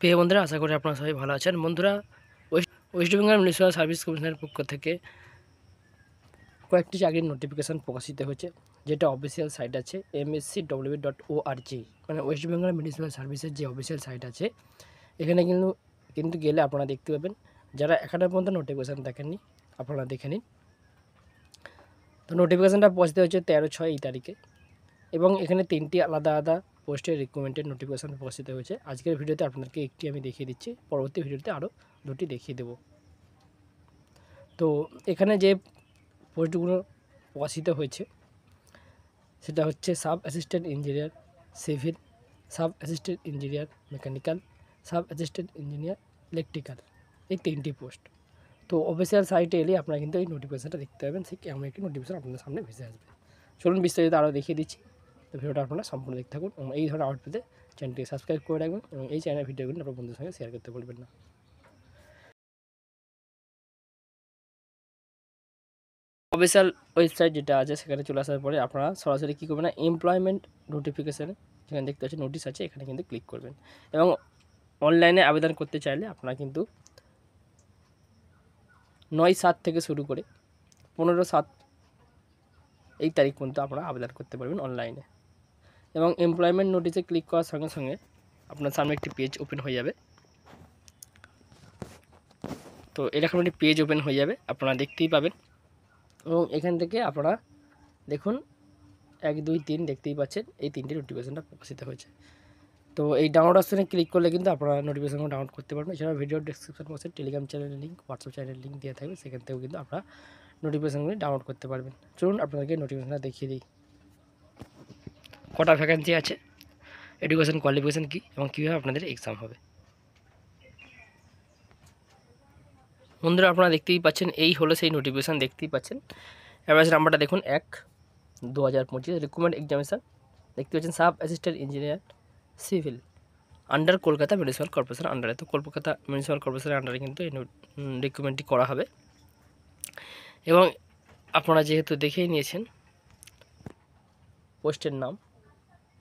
প্রিয় বন্ধুরা, আশা করি আপনারা সবাই ভালো আছেন। বন্ধুরা, ওয়েস্ট বেঙ্গল মিউনিসিপ্যাল সার্ভিস কমিশনের পক্ষ থেকে কয়েকটি চাকরির নোটিফিকেশান প্রকাশিত হয়েছে, যেটা অফিসিয়াল সাইট আছে mscw.org, মানে ওয়েস্ট বেঙ্গল মিউনিসিপ্যাল সার্ভিসের যে অফিসিয়াল সাইট আছে। এখানে কিন্তু গেলে আপনারা দেখতে পাবেন, যারা এখনও পর্যন্ত নোটিফিকেশান দেখেননি আপনারা দেখে নিন। তো নোটিফিকেশানটা প্রকাশিত হয়েছে 13/6 এই তারিখে, এবং এখানে 3টি আলাদা আলাদা পোস্টের রিক্রুটমেন্টের নোটিফিকেশান প্রকাশিত হয়েছে। আজকের ভিডিওতে আপনাদেরকে একটি আমি দেখিয়ে দিচ্ছি, পরবর্তী ভিডিওতে আরও 2টি দেখিয়ে দেব। তো এখানে যে পোস্টগুলো প্রকাশিত হয়েছে সেটা হচ্ছে sub assistant engineer civil, sub assistant engineer mechanical, sub assistant engineer electrical, এই 3টি পোস্ট। তো অফিসিয়াল সাইটে এলে আপনারা কিন্তু এই নোটিফিকেশানটা দেখতে পাবেন, ঠিক এমন একটি নোটিফিকেশান আপনাদের সামনে ভেসে আসবে। চলুন বিস্তারিত আরও দেখিয়ে দিচ্ছি। তো ভিডিওটা আপনারা সম্পূর্ণ দেখতে থাকুন, এবং এই ধরনের আপডেট পেতে চ্যানেলটিকে সাবস্ক্রাইব করে রাখবেন, এবং এই চ্যানেলের ভিডিওগুলো আপনার বন্ধুদের সঙ্গে শেয়ার করতে ভুলবেন না। অফিসিয়াল ওয়েবসাইট যেটা আছে সেখানে চলে আসার পরে আপনারা সরাসরি কী করবেন না, এমপ্লয়মেন্ট নোটিফিকেশানে যেখানে দেখতে পাচ্ছেন নোটিশ আছে, এখানে কিন্তু ক্লিক করবেন। এবং অনলাইনে আবেদন করতে চাইলে আপনারা কিন্তু 9/7 থেকে শুরু করে 15/7 এই তারিখ পর্যন্ত আপনারা আবেদন করতে পারবেন অনলাইনে। এবং এমপ্লয়মেন্ট নোটিশে ক্লিক করার সঙ্গে সঙ্গে আপনার সামনে একটি পেজ ওপেন হয়ে যাবে। তো এরকম একটি পেজ ওপেন হয়ে যাবে, আপনারা দেখতেই পাবেন। এবং এখান থেকে আপনারা দেখুন 1, 2, 3 দেখতেই পাচ্ছেন, এই 3টি নোটিফিকেশানটা প্রকাশিত হয়েছে। তো এই ডাউনলোড অপশনে ক্লিক করলে কিন্তু আপনারা নোটিফিকেশানগুলো ডাউনলোড করতে পারবেন। এছাড়াও ভিডিও ডেসক্রিপশন বক্সে টেলিগ্রাম চ্যানেলের লিঙ্ক, হোয়াটসঅ্যাপ চ্যানেলের লিঙ্ক দেওয়া থাকবে, সেখান থেকেও কিন্তু আপনারা নোটিফিকেশানগুলি ডাউনলোড করতে পারবেন। চলুন আপনাদেরকে নোটিফিকেশানটা দেখিয়ে দিই। কটা ভ্যাকেন্সি আছে, এডুকেশন কোয়ালিফিকেশান কী, এবং কীভাবে আপনাদের এক্সাম হবে। বন্ধুরা, আপনারা দেখতেই পাচ্ছেন, এই হলো সেই নোটিফিকেশান, দেখতেই পাচ্ছেন। অ্যাভারেজ নাম্বারটা দেখুন 1/2025, রিক্রুটমেন্ট এক্সামিনেশান দেখতে পাচ্ছেন sub assistant engineer civil under Kolkata municipal corporation আন্ডারে। তো কলকাতা মিউনিসিপ্যাল কর্পোরেশনের আন্ডারে কিন্তু এই রিক্রুটমেন্টটি করা হবে। এবং আপনারা যেহেতু দেখেই নিয়েছেন, পোস্টের নাম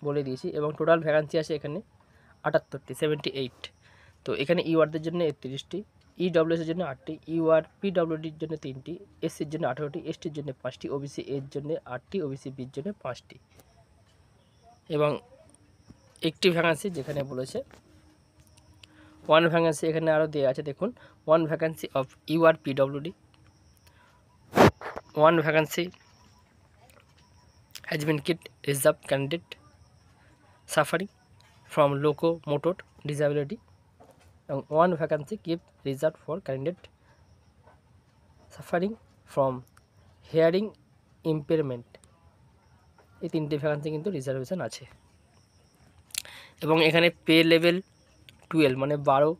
বলে দিয়েছি, এবং টোটাল ভ্যাকান্সি আছে এখানে 78টি, 78। তো এখানে ইউআরদের জন্য 31টি, ইডব্লিউএসের জন্য 8টি, ইউআর পিডব্লিউডির জন্য 3টি, এসসির জন্য 18টি, এসটির জন্য 5টি, ওবিসি এর জন্য 8টি, ওবিসি বির জন্য 5টি। এবং একটি ভ্যাকান্সি যেখানে বলেছে 1 ভ্যাকান্সি, এখানে আরও দেওয়া আছে দেখুন, 1 vacancy of UR PWD, 1 vacancy has been kept reserved candidate suffering from locomotor disability, এবং 1 vacancy kept reserved for candidate suffering from hearing impairment। এই 3টি ভ্যাকান্সি কিন্তু রিজার্ভেশন আছে। এবং এখানে পে লেভেল 12 মানে 12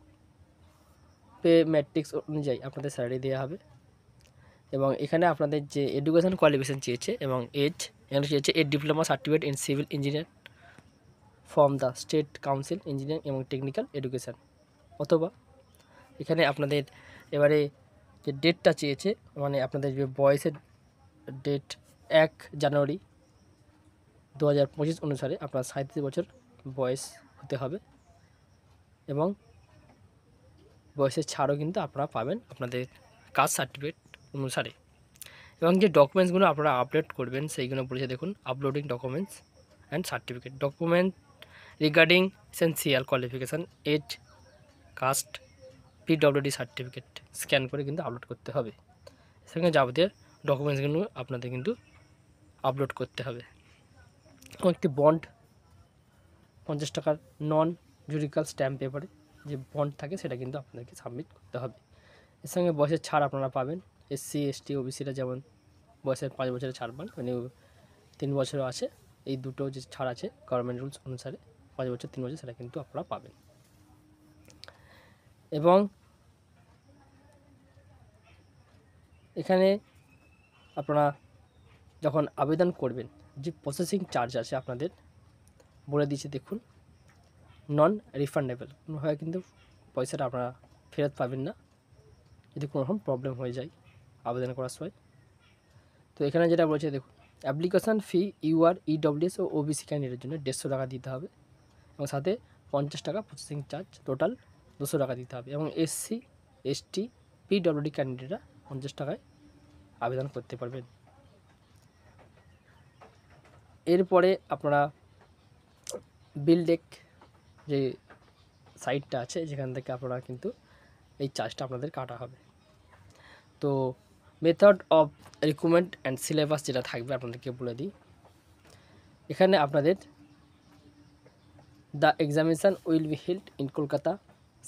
পে ম্যাট্রিক্স অনুযায়ী আপনাদের স্যালারি দেওয়া হবে। এবং এখানে আপনাদের যে এডুকেশন কোয়ালিফিকেশান চেয়েছে এবং এজ, এখানে চেয়েছে a diploma certificate in civil engineer from the state council engineering এবং টেকনিক্যাল এডুকেশান, অথবা এখানে আপনাদের এবারে যে ডেটটা চেয়েছে, মানে আপনাদের যে বয়সের ডেট 1 জানুয়ারি 2025 অনুসারে আপনার 37 বছর বয়স হতে হবে। এবং বয়সের ছাড়ও কিন্তু আপনারা পাবেন আপনাদের কাস্ট সার্টিফিকেট অনুসারে। এবং যে ডকুমেন্টসগুলো আপনারা আপলোড করবেন সেইগুলো বলেছে দেখুন, uploading documents and certificate, document regarding essential qualification, age, caste, PWD certificate scan করে কিন্তু আপলোড করতে হবে। সেখানে যাবতীয় ডকুমেন্টসগুলো আপনাদের কিন্তু আপলোড করতে হবে। এবং একটি বন্ড 50 টাকার নন জুডিকাল স্ট্যাম্প পেপারে যে বন্ড থাকে সেটা কিন্তু আপনাদেরকে সাবমিট করতে হবে। এর সঙ্গে বয়সের ছাড় আপনারা পাবেন, এসসি এসটি ওবিসিরা যেমন বয়সের 5 বছরের ছাড় পান, মানে 3 বছরও আছে, এই দুটো যে ছাড় আছে গভর্নমেন্ট রুলস অনুসারে 5 বছর 3 বছর সেটা কিন্তু আপনারা পাবেন। এবং এখানে আপনারা যখন আবেদন করবেন, যে প্রসেসিং চার্জ আছে আপনাদের বলে দিয়েছে দেখুন, নন রিফান্ডেবল, কোনোভাবে কিন্তু পয়সাটা আপনারা ফেরত পাবেন না যদি কোনো রকম প্রবলেম হয়ে যায় আবেদন করার সময়। তো এখানে যেটা বলছে দেখুন, অ্যাপ্লিকেশান ফি ইউআর ইডব্লিউএস ও ওবিসি ক্যান্ডিডেটের জন্য 150 টাকা দিতে হবে, এবং সাথে 50 টাকা প্রসেসিং চার্জ, টোটাল 200 টাকা দিতে হবে। এবং SC ST PWD ক্যান্ডিডেটরা 50 টাকায় আবেদন করতে পারবেন। এরপরে আপনারা বিলডেক যে সাইটটা আছে যেখান থেকে আপনারা কিন্তু এই চার্জটা আপনাদের কাটা হবে। তো method of recruitment and syllabus যেটা থাকবে আপনাদেরকে বলে দিই। এখানে আপনাদের the examination will be held in Kolkata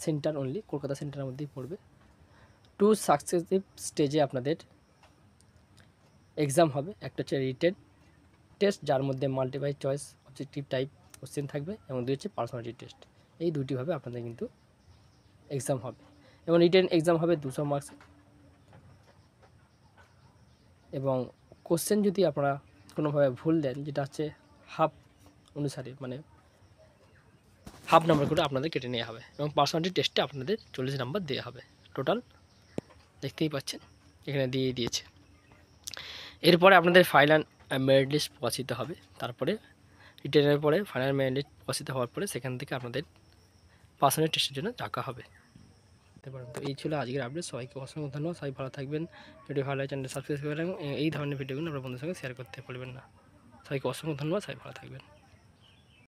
centre only, Kolkata সেন্টারের মধ্যেই পড়বে। 2 সাকসেসিভ স্টেজে আপনাদের এক্সাম হবে। একটা হচ্ছে রিটেন টেস্ট, যার মধ্যে multiple choice objective type question থাকবে, এবং 2 হচ্ছে পার্সোনালিটি টেস্ট। এই দুটিভাবে আপনাদের কিন্তু এক্সাম হবে। এবং রিটেন এক্সাম হবে 200 মার্কস, এবং কোশ্চেন যদি আপনারা কোনোভাবে ভুল দেন, যেটা হচ্ছে হাফ অনুসারে, মানে হাফ নাম্বার করে আপনাদের কেটে নেওয়া হবে। এবং পার্সোনালিটি টেস্টে আপনাদের 40 নাম্বার দেওয়া হবে। টোটাল দেখতেই পাচ্ছেন এখানে দিয়ে দিয়েছে। এরপরে আপনাদের ফাইনাল মেরিট লিস্ট প্রকাশিত হবে। তারপরে রিটেনের পরে ফাইনাল মেরিট লিস্ট প্রকাশিত হওয়ার পরে সেখান থেকে আপনাদের পার্সোনালিটি টেস্টের জন্য ডাকা হবে। তো এই ছিল আজকের আপডেট। সবাইকে অসংখ্য ধন্যবাদ। সবাই ভালো থাকবেন। ভিডিও ভালো লাগে চ্যানেলটি সাবস্ক্রাইব করে রাখবেন। এই ধরনের ভিডিওগুলো আপনার বন্ধুদের সঙ্গে শেয়ার করতে ভুলবেন না। সবাইকে অসংখ্য ধন্যবাদ। সবাই ভালো থাকবেন।